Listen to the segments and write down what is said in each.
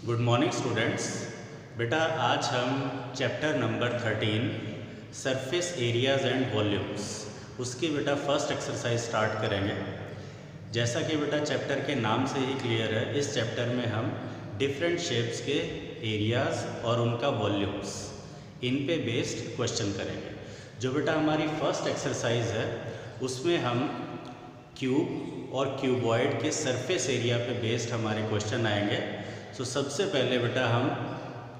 Good morning students. बेटा आज हम chapter number 13 surface areas and volumes उसकी बेटा फर्स्ट एक्सरसाइज स्टार्ट करेंगे। जैसा कि बेटा चैप्टर के नाम से ही क्लियर है, इस चैप्टर में हम डिफरेंट शेप्स के एरियाज और उनका वॉल्यूम्स इन पे बेस्ड क्वेश्चन करेंगे। जो बेटा हमारी फर्स्ट एक्सरसाइज है उसमें हम क्यूब और क्यूबॉइड के सरफेस एरिया पे बेस्ड हमारे क्वेश्चन आएंगे। तो सबसे पहले बेटा हम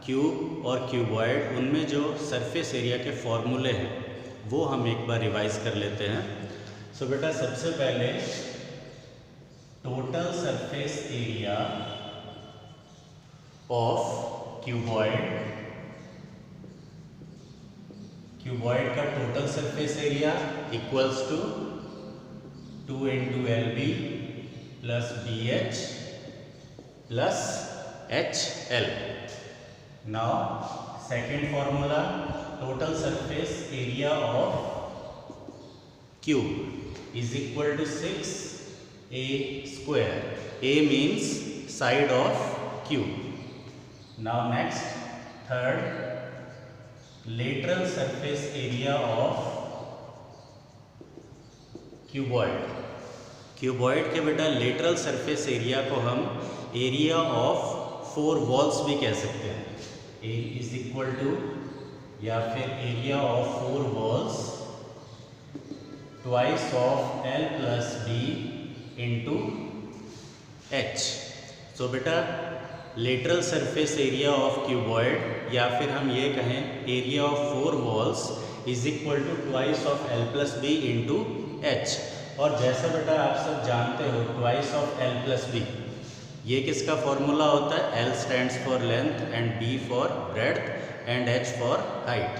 क्यूब और क्यूबॉइड उनमें जो सरफेस एरिया के फॉर्मूले हैं वो हम एक बार रिवाइज कर लेते हैं। सो बेटा सबसे पहले total surface area of cuboid का total surface area equals to 2 into LB plus BH plus HL. Now second formula, total surface area of cube is equal to 6a square. A means side of cube. Now next, third, lateral surface area of cuboid के बेटा lateral surface area को हम area of 4 walls भी कह सकते हैं। ए is equal to या फिर area of 4 walls twice of L plus B into H। तो बेटा lateral surface area of cuboid या फिर हम ये कहें area of 4 walls is equal to twice of L plus B into H। और जैसा बेटा आप सब जानते हो twice of L plus B ये किसका फॉर्मूला होता है? L stands for length and B for breadth and H for height.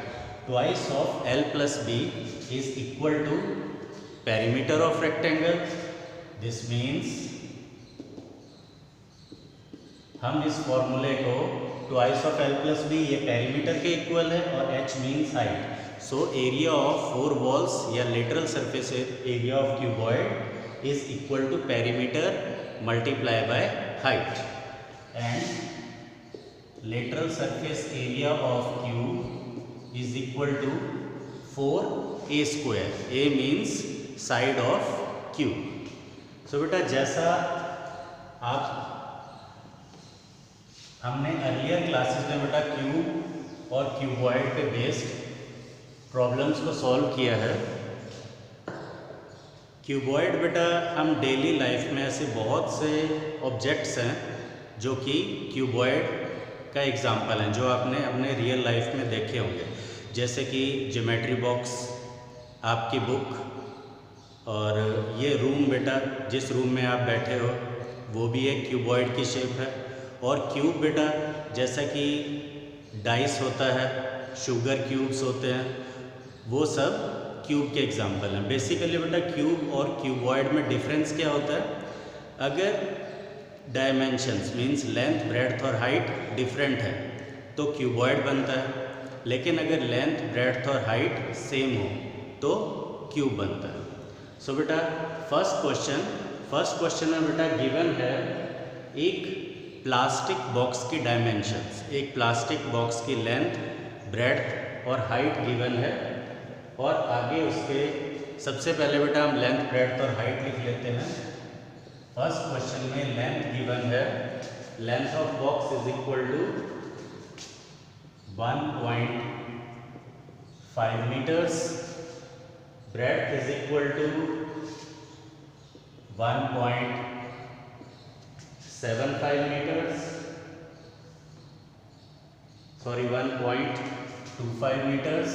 Twice of L plus B is equal to perimeter of rectangle. This means हम इस फॉर्मूले को twice of L plus B ये perimeter के equal है और H means height. So area of 4 walls या lateral surface area of cuboid is equal to perimeter multiply by height, and lateral surface area of cube is equal to 4a square. A means side of cube. So बेटा जैसा हमने earlier classes में बेटा cube और cuboid पे based problems को solve किया है। क्यूबॉइड बेटा हम डेली लाइफ में ऐसे बहुत से ऑब्जेक्ट्स हैं जो कि क्यूबॉइड का एग्जांपल हैं, जो आपने अपने रियल लाइफ में देखे होंगे, जैसे कि ज्योमेट्री बॉक्स, आपकी बुक, और ये रूम बेटा जिस रूम में आप बैठे हो वो भी एक क्यूबॉइड की शेप है। और क्यूब बेटा जैसा कि डाइस होता है, शुगर क्यूब्स होते हैं, वो सब क्यूब के एग्जाम्पल हैं। बेसिकली बेटा क्यूब और क्यूबॉइड में डिफरेंस क्या होता है? अगर डायमेंशंस मींस लेंथ, ब्रेड्थ और हाइट डिफरेंट है तो क्यूबॉइड बनता है, लेकिन अगर लेंथ, ब्रेड्थ और हाइट सेम हो तो क्यूब बनता है। सो बेटा फर्स्ट क्वेश्चन में बेटा गिवन है एक प्लास्टिक बॉक्स की डायमेंशंस, एक प्लास्टिक बॉक्स की लेंथ, ब्रेड्थ और हाइट गिवन है। और आगे उसके सबसे पहले बेटा हम लेंथ, ब्रेड्थ और हाइट लिख लेते हैं। फर्स्ट क्वेश्चन में लेंथ गिवन है, length of box is equal to 1.5 metres, breadth is equal to 1.75 metres, 1.25 metres,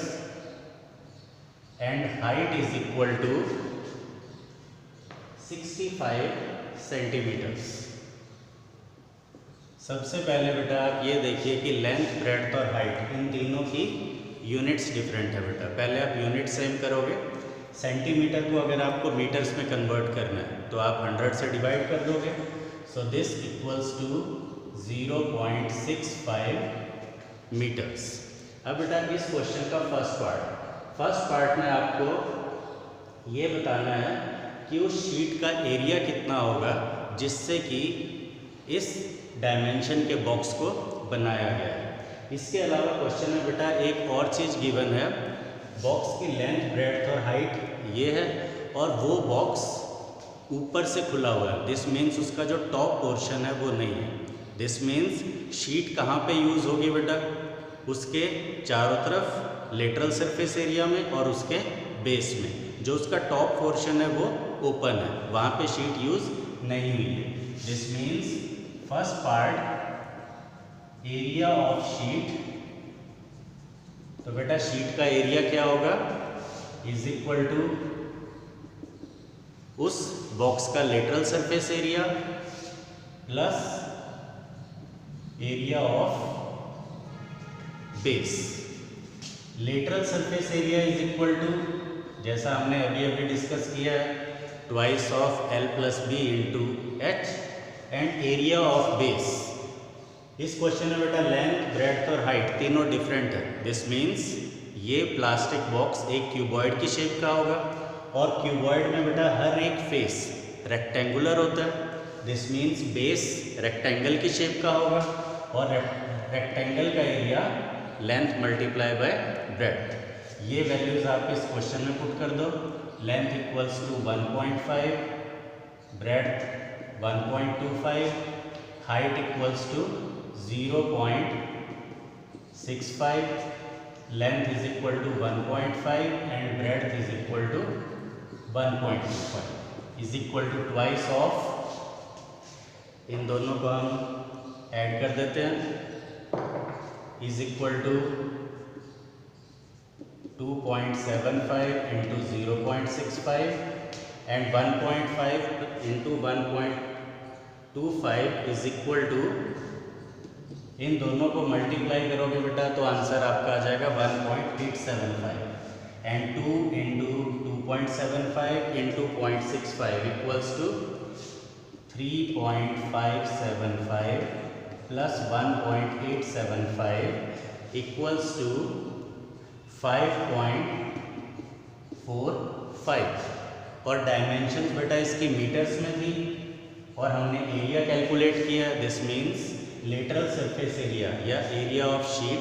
and height is equal to 65 centimetres. सबसे पहले बेटा आप ये देखिए कि लेंथ, ब्रेड्थ और हाइट इन तीनों की यूनिट्स डिफरेंट है बेटा। पहले आप यूनिट सेम करोगे। सेंटीमीटर को अगर आपको मीटर्स में कन्वर्ट करना है तो आप 100 से डिवाइड कर दोगे। So this equals to 0.65 metres. अब बेटा इस क्वेश्चन का फर्स्ट पार्ट में आपको ये बताना है कि उस शीट का एरिया कितना होगा जिससे कि इस डायमेंशन के बॉक्स को बनाया गया है। इसके अलावा क्वेश्चन में बेटा एक और चीज़ गिवन है, बॉक्स की लेंथ, ब्रेड्थ और हाइट ये है, और वो बॉक्स ऊपर से खुला हुआ है। दिस मीन्स उसका जो टॉप पोर्शन है वो नहीं है। दिस मीन्स शीट कहाँ पे यूज़ होगी बेटा? उसके चारों तरफ लेटरल सरफेस एरिया में और उसके बेस में। जो उसका टॉप पोर्शन है वो ओपन है, वहाँ पे शीट यूज़ नहीं हुई है। This means first part area of sheet, तो बेटा शीट का एरिया क्या होगा? इज इक्वल टू उस बॉक्स का lateral surface area plus area of base. Lateral surface area is equal to, जैसा हमने अभी डिस्कस किया है, twice of L plus B into H, and area of base. इस क्वेश्चन में बेटा लेंथ, ब्रेड्थ और हाइट तीनों डिफरेंट है। दिस मीन्स ये प्लास्टिक बॉक्स एक क्यूबॉइड की शेप का होगा, और क्यूबॉइड में बेटा हर एक फेस रेक्टेंगुलर होता है। दिस मीन्स बेस रेक्टेंगल की शेप का होगा, और रेक्टेंगल का area length multiply by breadth. ये वैल्यूज आप इस क्वेश्चन में पुट कर दो। Length equals to 1.5, breadth 1.25, height equals to 0.65, length is equal to 1.5 and breadth is equal to 1.25, is equal to twice of, इन दोनों को हम ऐड कर देते हैं, is equal to 2.75 into 0.65 and 1.5 into 1.25 is equal to, इन दोनों को मल्टीप्लाई करोगे बेटा तो आंसर आपका आ जाएगा 1.875, and 2 into 2.75 into 0.65 equals to 3.575 plus 1.875 equals to 5.45, और डायमेंशंस बेटा इसकी मीटर्स में थी, और हमने एरिया कैलकुलेट किया। This means lateral surface area या area of sheet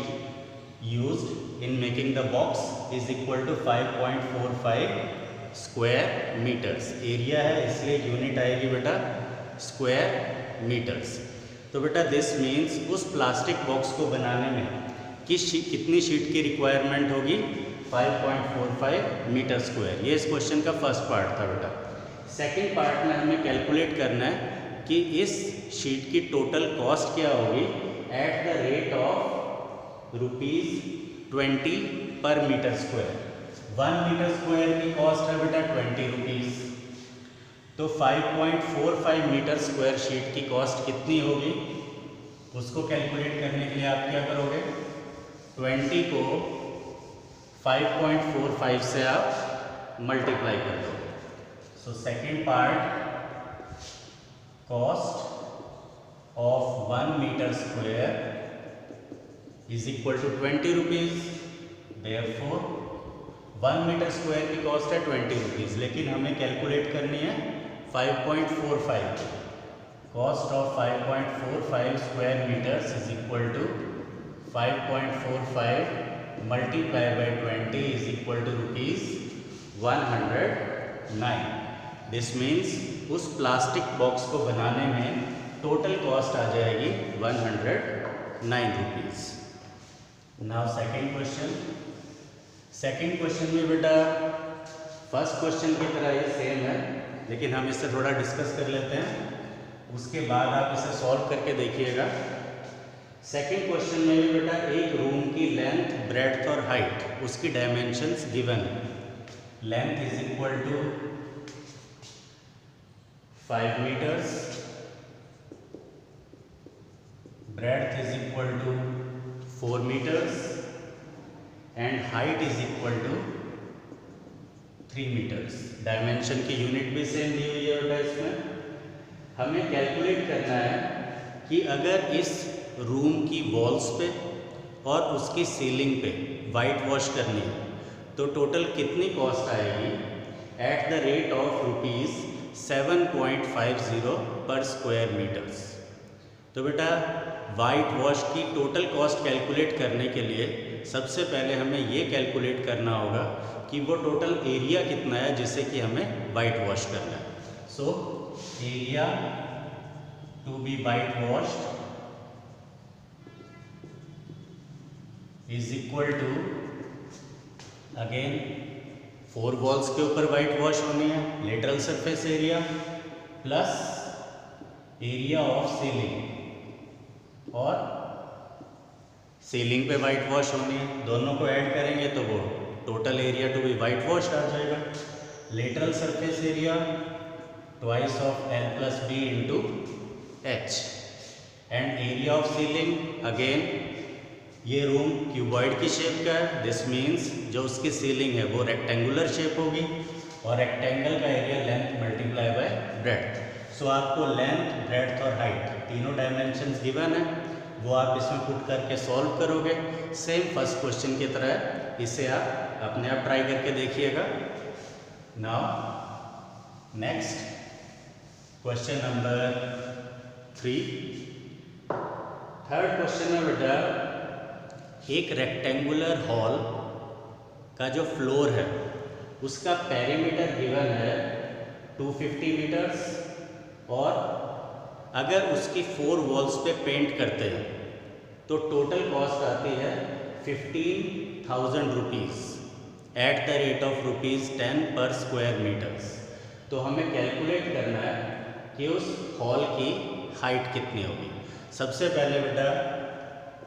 used in making the box is equal to 5.45 square metres. Area है इसलिए यूनिट आएगी बेटा स्क्वायर मीटर्स। तो बेटा दिस मीन्स उस प्लास्टिक बॉक्स को बनाने में कितनी शीट की रिक्वायरमेंट होगी? 5.45 मीटर स्क्वायर। ये इस क्वेश्चन का फर्स्ट पार्ट था बेटा। सेकेंड पार्ट में हमें कैलकुलेट करना है कि इस शीट की टोटल कॉस्ट क्या होगी एट द रेट ऑफ ₹20 पर मीटर स्क्वायर। 1 मीटर स्क्वायर की कॉस्ट है बेटा 20 रुपीज़। तो 5.45 मीटर स्क्वायर शीट की कॉस्ट कितनी होगी, उसको कैलकुलेट करने के लिए आप क्या करोगे? 20 को 5.45 से आप मल्टीप्लाई कर दो। So second part, cost of 1 metre square is equal to 20 rupees. Therefore 1 metre square की कॉस्ट है 20 रुपीज़, लेकिन हमें कैलकुलेट करनी है 5.45। Cost of 5.45 square metres is equal to 5.45 multiply by 20 is equal to ₹109। This means उस plastic box को बनाने में टोटल कॉस्ट आ जाएगी 109 rupees. Now second question. Second question में बेटा फर्स्ट क्वेश्चन की तरह ही सेम है, लेकिन हम इससे थोड़ा डिस्कस कर लेते हैं, उसके बाद आप इसे सॉल्व करके देखिएगा। सेकेंड क्वेश्चन में भी बेटा एक रूम की लेंथ, ब्रेड्थ और हाइट, उसकी डायमेंशंस गिवन है। Length is equal to 5 meters, breadth is equal to 4 meters and height is equal to 3 meters। Dimension की यूनिट भी सेम दी हुई है बेटा। इसमें हमें कैलकुलेट करना है कि अगर इस रूम की वॉल्स पे और उसकी सीलिंग पे वाइट वॉश करनी है तो टोटल कितनी कॉस्ट आएगी एट द रेट ऑफ ₹7.50 पर स्क्वायर मीटर्स। तो बेटा वाइट वॉश की टोटल कॉस्ट कैलकुलेट करने के लिए सबसे पहले हमें ये कैलकुलेट करना होगा कि वो टोटल एरिया कितना है जिसे कि हमें वाइट वॉश करना है। So area to be white washed is equal to, again 4 walls के ऊपर वाइट वॉश होनी है, lateral surface area plus area of ceiling, और सीलिंग पे वाइट वॉश होनी है, दोनों को ऐड करेंगे तो वो total area to be white wash आ जाएगा। Lateral surface area twice of L plus B into H, and area of ceiling again ये रूम क्यूबॉइड की शेप का है, दिस मीन्स जो उसकी सीलिंग है वो रेक्टेंगुलर शेप होगी, और रेक्टेंगल का area length multiply by breadth. So आपको लेंथ, ब्रेड्थ और हाइट तीनों डायमेंशंस गिवन है, वो आप इसमें पुट करके सॉल्व करोगे। सेम फर्स्ट क्वेश्चन की तरह इसे आप अपने आप ट्राई करके देखिएगा। Now next question number 3। Third question में बेटा एक रेक्टेंगुलर हॉल का जो फ्लोर है उसका पेरीमीटर गिवन है 250 मीटर्स, और अगर उसकी 4 वॉल्स पे पेंट करते हैं तो टोटल कॉस्ट आती है 15,000 rupees at the rate of ₹10 पर स्क्वायर मीटर्स। तो हमें कैलकुलेट करना है कि उस हॉल की हाइट कितनी होगी। सबसे पहले बेटा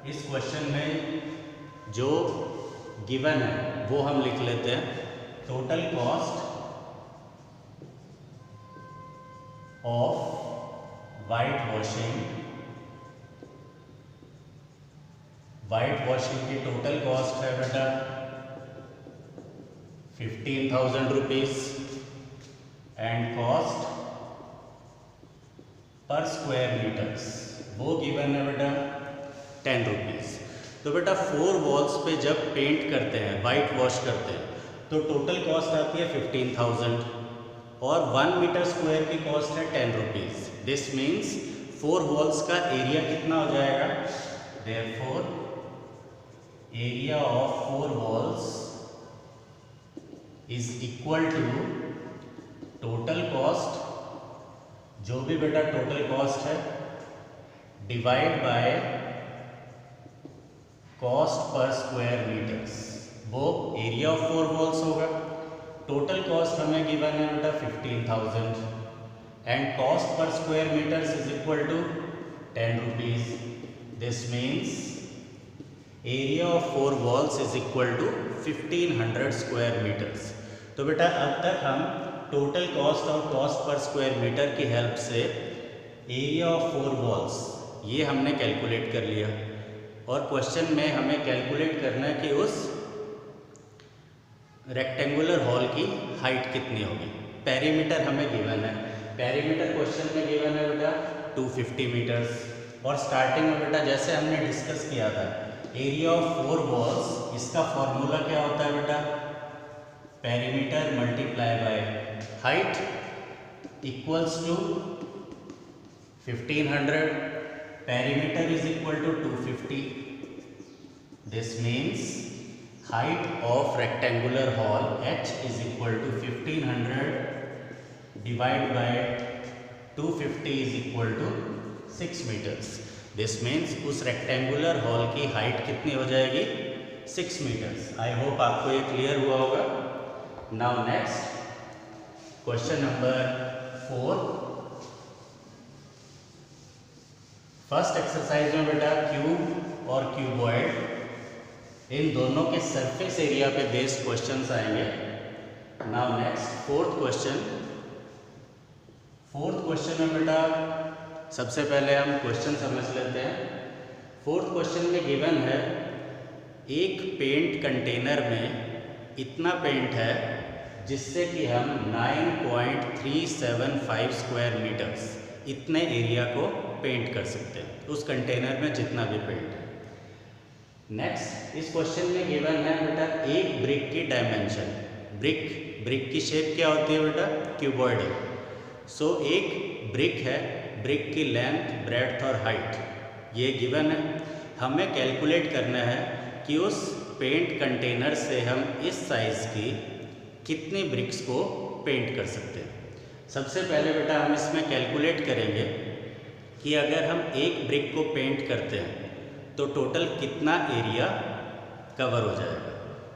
इस क्वेश्चन में जो गिवन है वो हम लिख लेते हैं, total cost of white washing की टोटल कॉस्ट है बेटा 15,000 rupees, and cost per square metres वो गिवन है बेटा 10 रुपीज़। तो बेटा 4 वॉल्स पे जब पेंट करते हैं, वाइट वॉश करते हैं, तो टोटल कॉस्ट आती है 15,000, और 1 मीटर स्क्वायर की कॉस्ट है 10 रुपीज़। दिस मीन्स 4 वॉल्स का एरिया कितना हो जाएगा, therefore area of 4 walls is equal to total cost, जो भी बेटा टोटल कॉस्ट है, divide by cost per square metres, वो एरिया ऑफ 4 वॉल्स होगा। टोटल कॉस्ट हमें गिवन है बेटा 15,000, and cost per square metres is equal to 10 rupees. This means area of 4 walls is equal to 1500 square metres. तो बेटा अब तक हम टोटल कॉस्ट और कॉस्ट पर स्क्वायर मीटर की हेल्प से एरिया ऑफ 4 वॉल्स ये हमने कैलकुलेट कर लिया, और क्वेश्चन में हमें कैलकुलेट करना है कि उस रेक्टेंगुलर हॉल की हाइट कितनी होगी। पेरीमीटर हमें गिवन है, पेरीमीटर क्वेश्चन में गिवन है बेटा 250 मीटर्स, और स्टार्टिंग में बेटा जैसे हमने डिस्कस किया था एरिया ऑफ 4 वॉल्स, इसका फॉर्मूला क्या होता है बेटा, perimeter multiply by height equals to 1500, perimeter is equal to 250। This means height of rectangular hall h is equal to 1500 divided by 250 is equal to 6 meters. This means उस rectangular hall की height कितनी हो जाएगी, 6 meters. I hope आपको ये clear हुआ होगा। Now next question number 4। First exercise में बेटा क्यूब और क्यूबॉइड इन दोनों के सरफेस एरिया पे बेस्ड क्वेश्चंस आएंगे। नाउ नेक्स्ट फोर्थ क्वेश्चन में बेटा सबसे पहले हम क्वेश्चन समझ लेते हैं। फोर्थ क्वेश्चन में गिवन है एक पेंट कंटेनर में इतना पेंट है जिससे कि हम 9.375 स्क्वायर मीटर्स इतने एरिया को पेंट कर सकते हैं, उस कंटेनर में जितना भी पेंट है। नेक्स्ट इस क्वेश्चन में गिवन है बेटा एक ब्रिक की डायमेंशन, ब्रिक की शेप क्या होती है बेटा, क्यूबॉइड है। सो एक ब्रिक है ब्रिक की लेंथ, ब्रेड्थ और हाइट ये गिवन है। हमें कैलकुलेट करना है कि उस पेंट कंटेनर से हम इस साइज़ की कितने ब्रिक्स को पेंट कर सकते हैं। सबसे पहले बेटा हम इसमें कैलकुलेट करेंगे कि अगर हम एक ब्रिक को पेंट करते हैं तो टोटल कितना एरिया कवर हो जाएगा।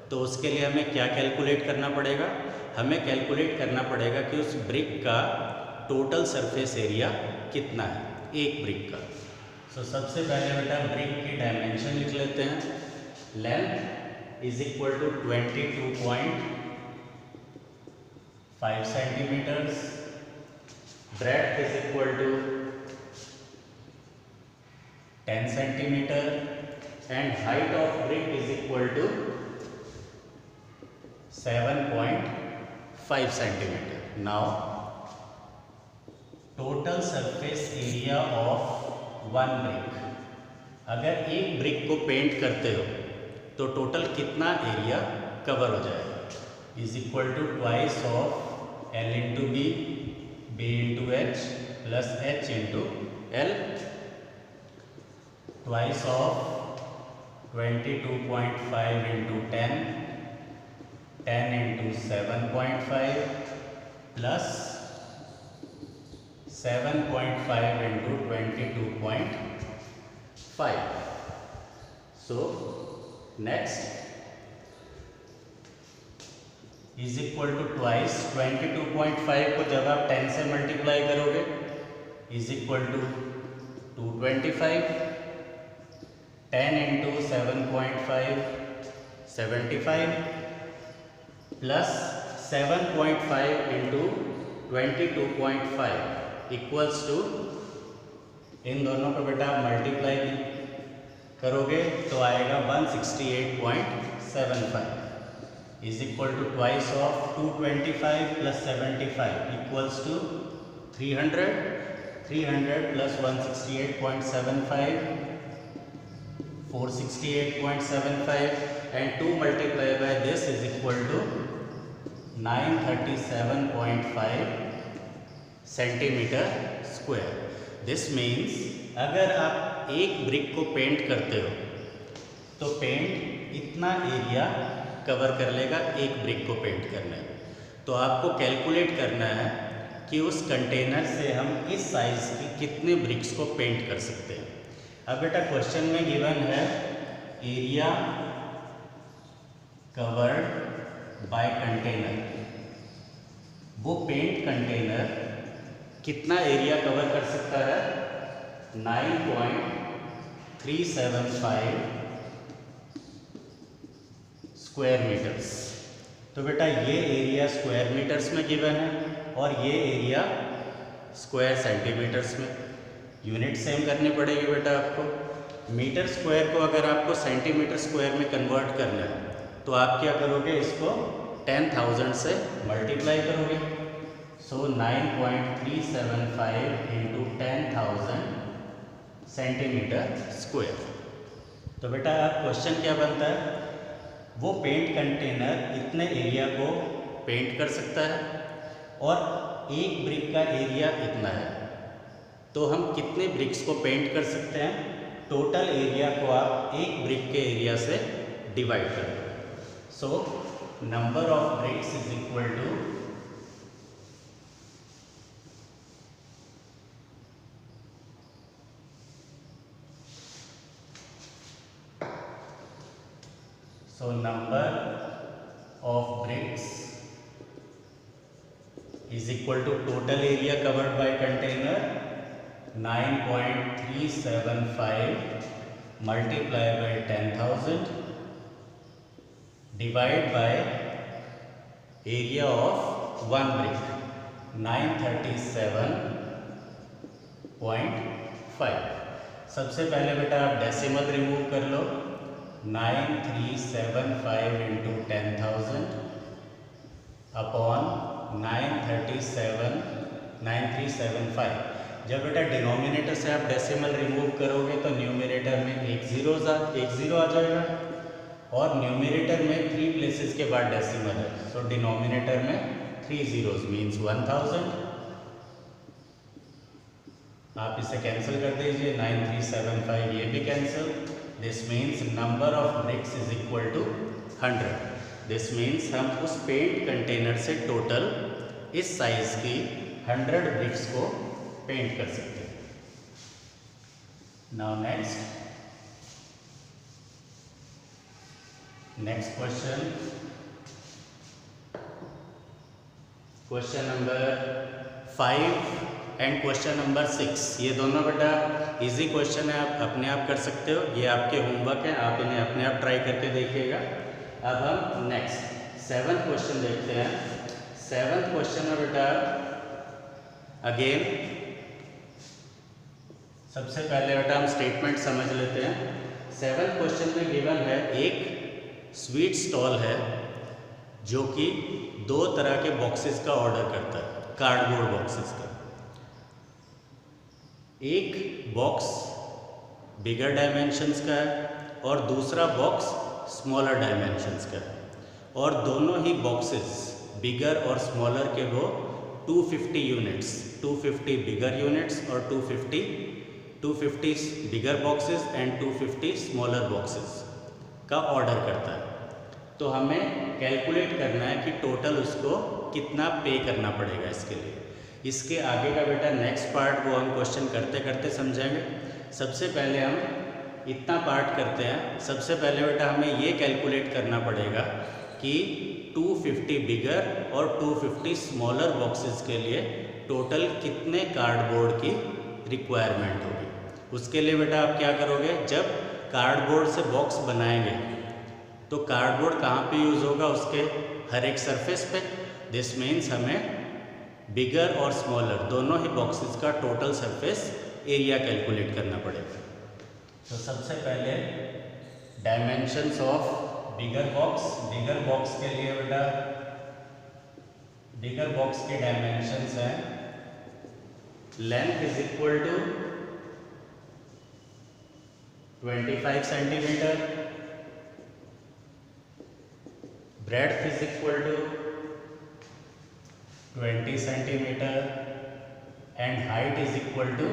तो उसके लिए हमें क्या कैलकुलेट करना पड़ेगा, हमें कैलकुलेट करना पड़ेगा कि उस ब्रिक का टोटल सरफेस एरिया कितना है एक ब्रिक का। सो सबसे पहले बेटा ब्रिक की डायमेंशन लिख लेते हैं। Length is equal to 22.5 centimetres, breadth is equal to 10 centimetre and height of brick is equal to 7.5 centimetre. Now total surface area of one brick, अगर एक ब्रिक को पेंट करते हो तो टोटल कितना एरिया कवर हो जाएगा, is equal to twice of L into B, B into H plus H into L, twice of 22.5 into 10, 10 into 7.5 plus 7.5 into 22.5। So next is equal to twice 22.5 को जब आप 10 से मल्टीप्लाई करोगे is equal to 225, 10 into 7.5 75 plus 7.5 into 22.5 equals to, इन दोनों को बेटा multiply करोगे तो आएगा 168.75 is equal to twice of 225 plus 75 equals to 300, 300 plus 168.75 468.75 and 2 multiplied by this is equal to 937.5 centimetre square. This means अगर आप एक ब्रिक को पेंट करते हो तो पेंट इतना एरिया कवर कर लेगा एक ब्रिक को पेंट करने में। तो आपको कैलकुलेट करना है कि उस कंटेनर से हम इस साइज़ की कितने ब्रिक्स को पेंट कर सकते हैं। अब बेटा क्वेश्चन में गिवन है एरिया कवर्ड बाय कंटेनर, वो पेंट कंटेनर कितना एरिया कवर कर सकता है, 9.375 स्क्वायर मीटर्स। तो बेटा ये एरिया स्क्वायर मीटर्स में गिवन है और ये एरिया स्क्वायर सेंटीमीटर्स में। यूनिट सेम करनी पड़ेगी बेटा आपको। मीटर स्क्वायर को अगर आपको सेंटीमीटर स्क्वायर में कन्वर्ट करना है तो आप क्या करोगे, इसको 10,000 से मल्टीप्लाई करोगे। सो 9.375 इंटू 10,000 सेंटीमीटर स्क्वायर। तो बेटा आप क्वेश्चन क्या बनता है, वो पेंट कंटेनर इतने एरिया को पेंट कर सकता है और एक ब्रिक का एरिया इतना है, तो हम कितने ब्रिक्स को पेंट कर सकते हैं। टोटल एरिया को आप एक ब्रिक के एरिया से डिवाइड कर दो। So number of bricks is equal to number of bricks is equal to total area covered by container 9.375 multiplied by 10,000 divided by area of one brick 937.5। सबसे पहले बेटा आप डेसिमल रिमूव कर लो। 9,375 into 10,000 upon 9,375। जब बेटा denominator से आप decimal remove करोगे तो न्यूमरेटर में एक जीरो आ जाएगा और न्यूमरेटर में 3 प्लेसेस के बाद डेसिमल है। सो डिनोमिनेटर में 3 zeros मीन्स 1000 आप इसे कैंसिल कर दीजिए, 9375 ये भी cancel. This means number of bricks is equal to 100। This means हम उस पेंट कंटेनर से टोटल इस साइज की 100 ब्रिक्स को पेंट कर सकते हैं। Now next question number 5 and question number 6। ये दोनों बेटा इजी क्वेश्चन है, आप अपने आप कर सकते हो, ये आपके होमवर्क है, आप इन्हें अपने आप ट्राई करके देखिएगा। अब हम नेक्स्ट 7th क्वेश्चन देखते हैं। 7th क्वेश्चन में बेटा अगेन सबसे पहले बेटा हम स्टेटमेंट समझ लेते हैं। 7th क्वेश्चन में गिवन है एक स्वीट स्टॉल है जो कि 2 तरह के बॉक्सेस का ऑर्डर करता है, कार्डबोर्ड बॉक्सेस का। एक बॉक्स बिगर डायमेंशंस का है और दूसरा बॉक्स स्मॉलर डायमेंशंस का है, और दोनों ही बॉक्सेस बिगर और स्मॉलर के वो 250 यूनिट्स, 250 बिगर यूनिट्स और 250 बिगर बॉक्सेस एंड 250 स्मॉलर बॉक्सेस का ऑर्डर करता है। तो हमें कैलकुलेट करना है कि टोटल उसको कितना पे करना पड़ेगा इसके लिए। इसके आगे का बेटा नेक्स्ट पार्ट वो हम क्वेश्चन करते करते समझेंगे। सबसे पहले हम इतना पार्ट करते हैं। सबसे पहले बेटा हमें ये कैलकुलेट करना पड़ेगा कि 250 बिगर और 250 स्मॉलर बॉक्सेस के लिए टोटल कितने कार्डबोर्ड की रिक्वायरमेंट होगी। उसके लिए बेटा आप क्या करोगे, जब कार्डबोर्ड से बॉक्स बनाएंगे तो कार्डबोर्ड कहाँ पे यूज़ होगा, उसके हर एक सरफेस पे। दिस मीन्स हमें बिगर और स्मॉलर दोनों ही बॉक्सेस का टोटल सरफेस एरिया कैलकुलेट करना पड़ेगा। तो सबसे पहले डायमेंशंस ऑफ बिगर बॉक्स के लिए बेटा बिगर बॉक्स के डायमेंशंस हैं, length is equal to 25 centimetre, breadth is equal to 20 centimetre and height is equal to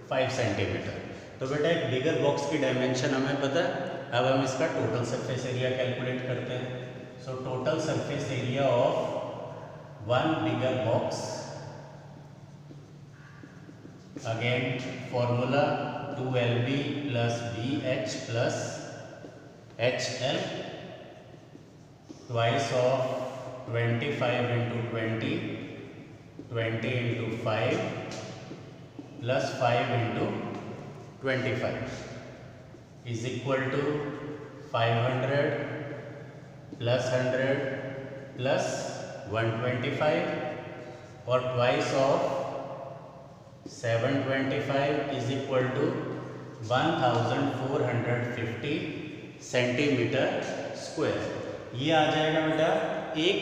5 centimetre. तो बेटा एक बिगर बॉक्स की डायमेंशन हमें पता है। अब हम इसका टोटल सरफेस एरिया कैलकुलेट करते हैं। सो total surface area of one bigger box, again formula 2LB plus BH plus HL twice of 25 into 20, 20 into 5 plus 5 into 25 is equal to 500 plus 100 plus 125 और twice of 725 is equal to 1450 centimetre square. ये आ जाएगा बेटा एक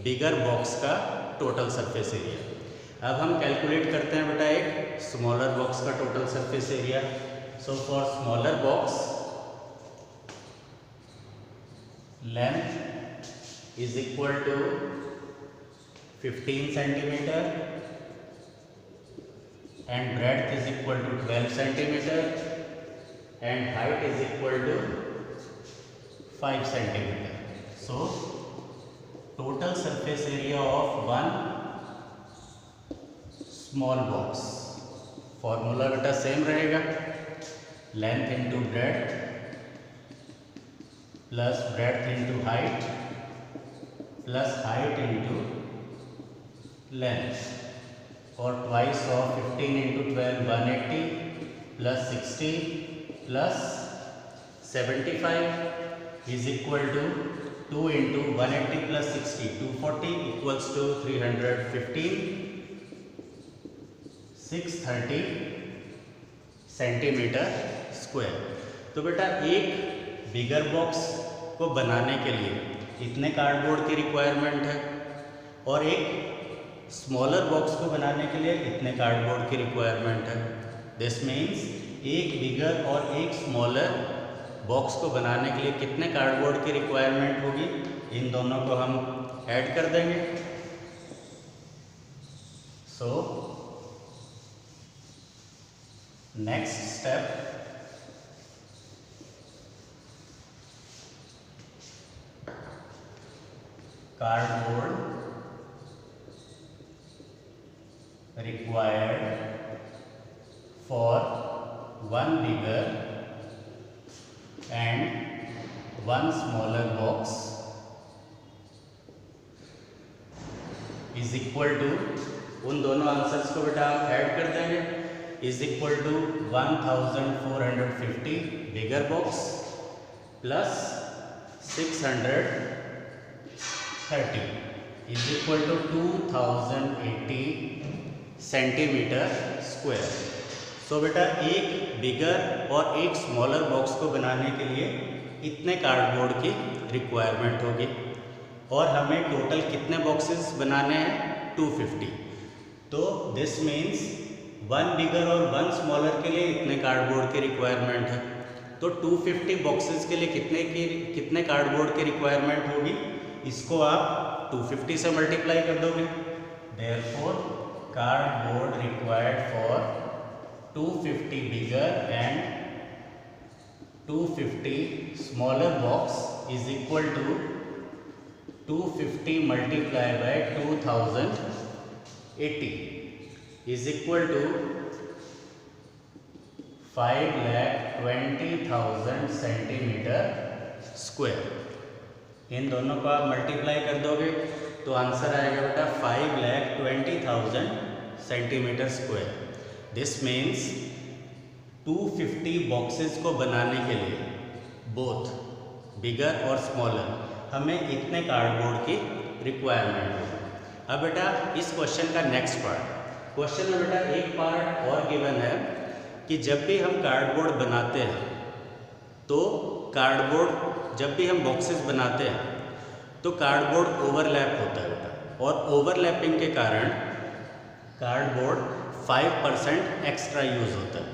bigger box का total surface area. अब हम calculate करते हैं बेटा एक स्मॉलर बॉक्स का total surface area. So for smaller box length is equal to 15 centimetre and breadth is equal to 12 centimetre and height is equal to 5 centimetre. So total surface area of one small box, formula बेटा same रहेगा, length into breadth plus breadth into height plus height into length और twice of 15 into 12 180 plus 60 plus 75 is equal to 2 into 180 plus 60 240 equals to 315 630 centimetre square. तो बेटा एक bigger box को बनाने के लिए इतने कार्डबोर्ड की रिक्वायरमेंट है और एक स्मॉलर बॉक्स को बनाने के लिए इतने कार्डबोर्ड की रिक्वायरमेंट है। दिस मीन्स एक बिगर और एक स्मॉलर बॉक्स को बनाने के लिए कितने कार्डबोर्ड की रिक्वायरमेंट होगी, इन दोनों को हम ऐड कर देंगे। So next step, cardboard required for one bigger and one smaller box is equal to, उन दोनों आंसर्स को बेटा आप ऐड कर देंगे, is equal to 1450 bigger box plus 630 is equal to 2080 centimetre square. So बेटा एक बिगर और एक स्मॉलर बॉक्स को बनाने के लिए इतने कार्डबोर्ड की रिक्वायरमेंट होगी और हमें टोटल कितने बॉक्सेस बनाने हैं 250। तो दिस मीन्स वन बिगर और वन स्मॉलर के लिए इतने कार्डबोर्ड की रिक्वायरमेंट है। तो 250 बॉक्सेस के लिए कितने कार्डबोर्ड की रिक्वायरमेंट होगी, इसको आप 250 से मल्टीप्लाई कर दोगे। Therefore cardboard required for 250 bigger and 250 smaller box is equal to 250 multiply by 2080 is equal to 5,20,000 centimetre square. इन दोनों को आप मल्टीप्लाई कर दोगे तो आंसर आएगा बेटा 5,20,000 centimetre square. This means 250 boxes को बनाने के लिए बोथ बिगर और स्मॉलर हमें इतने कार्डबोर्ड की रिक्वायरमेंट है। अब बेटा इस क्वेश्चन का नेक्स्ट पार्ट, क्वेश्चन में बेटा एक पार्ट और गिवन है कि जब भी हम कार्डबोर्ड बनाते हैं तो कार्डबोर्ड, जब भी हम बॉक्सेस बनाते हैं तो कार्डबोर्ड ओवरलैप होता है बेटा, और ओवरलैपिंग के कारण कार्डबोर्ड 5% एक्स्ट्रा यूज़ होता है।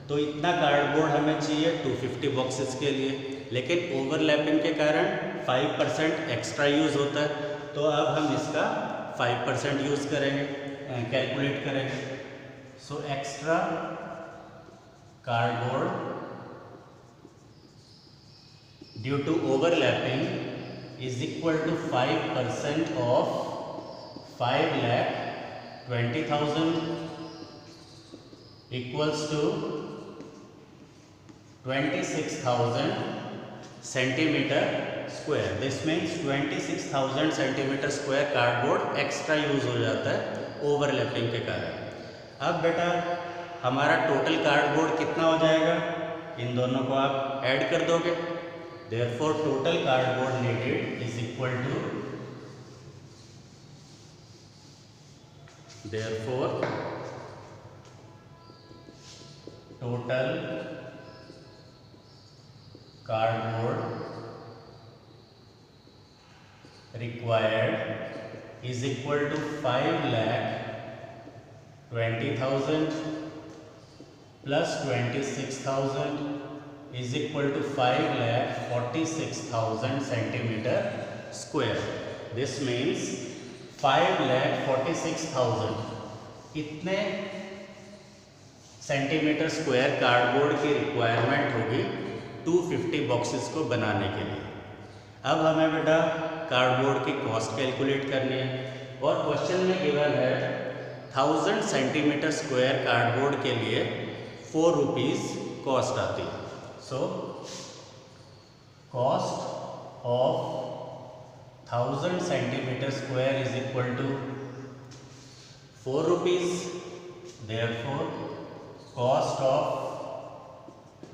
तो इतना कार्डबोर्ड हमें चाहिए 250 बॉक्सेस के लिए, लेकिन ओवरलैपिंग के कारण 5% एक्स्ट्रा यूज़ होता है। तो अब हम इसका 5% यूज़ करेंगे, कैलकुलेट करेंगे। So extra cardboard due to overlapping is equal to 5% of 5,20,000 equals to 26,000 centimetre square. This means 26,000 centimetre square cardboard extra use हो जाता है ओवरलैपिंग के कारण। अब बेटा हमारा टोटल कार्डबोर्ड कितना हो जाएगा, इन दोनों को आप ऐड कर दोगे। Therefore, total cardboard needed is equal to, therefore total cardboard required is equal to 5,20,000 plus 26,000 is equal to 5,46,000 centimetre square. This means 5,46,000 इतने सेंटीमीटर स्क्वायर कार्डबोर्ड की रिक्वायरमेंट होगी 250 बॉक्सेस को बनाने के लिए। अब हमें बेटा कार्डबोर्ड की कॉस्ट कैलकुलेट करनी है और क्वेश्चन में गिवन है 1000 सेंटीमीटर स्क्वायर कार्डबोर्ड के लिए 4 रुपीज़ कॉस्ट आती है। So, cost of 1000 centimeter square is equal to 4 rupees. Therefore, cost of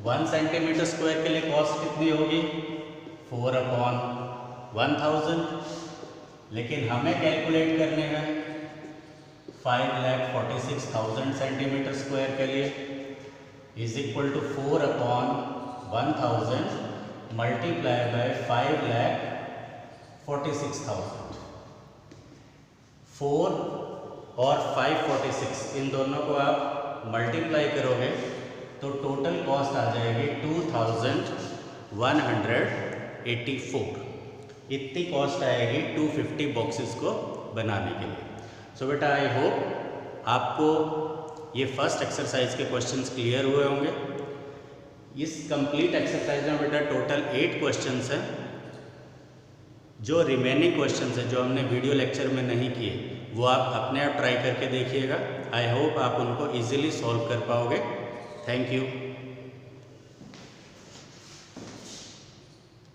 1 centimeter square के लिए कॉस्ट कितनी होगी 4/1000, लेकिन हमें कैलकुलेट करने हैं 5,46,000 सेंटीमीटर स्क्वायर के लिए is equal to 4/1000 multiply by 5,46,000। 4 और 546 इन दोनों को आप मल्टीप्लाई करोगे तो टोटल कॉस्ट आ जाएगी 2,184। इतनी कॉस्ट आएगी 250 बॉक्सेस को बनाने के लिए। सो बेटा आई होप आपको ये फर्स्ट एक्सरसाइज के क्वेश्चंस क्लियर हुए होंगे। इस कंप्लीट एक्सरसाइज में बेटा टोटल 8 क्वेश्चंस हैं। जो रिमेनिंग क्वेश्चंस हैं जो हमने वीडियो लेक्चर में नहीं किए वो आप अपने आप ट्राई करके देखिएगा। आई होप आप उनको इजीली सॉल्व कर पाओगे। Thank you.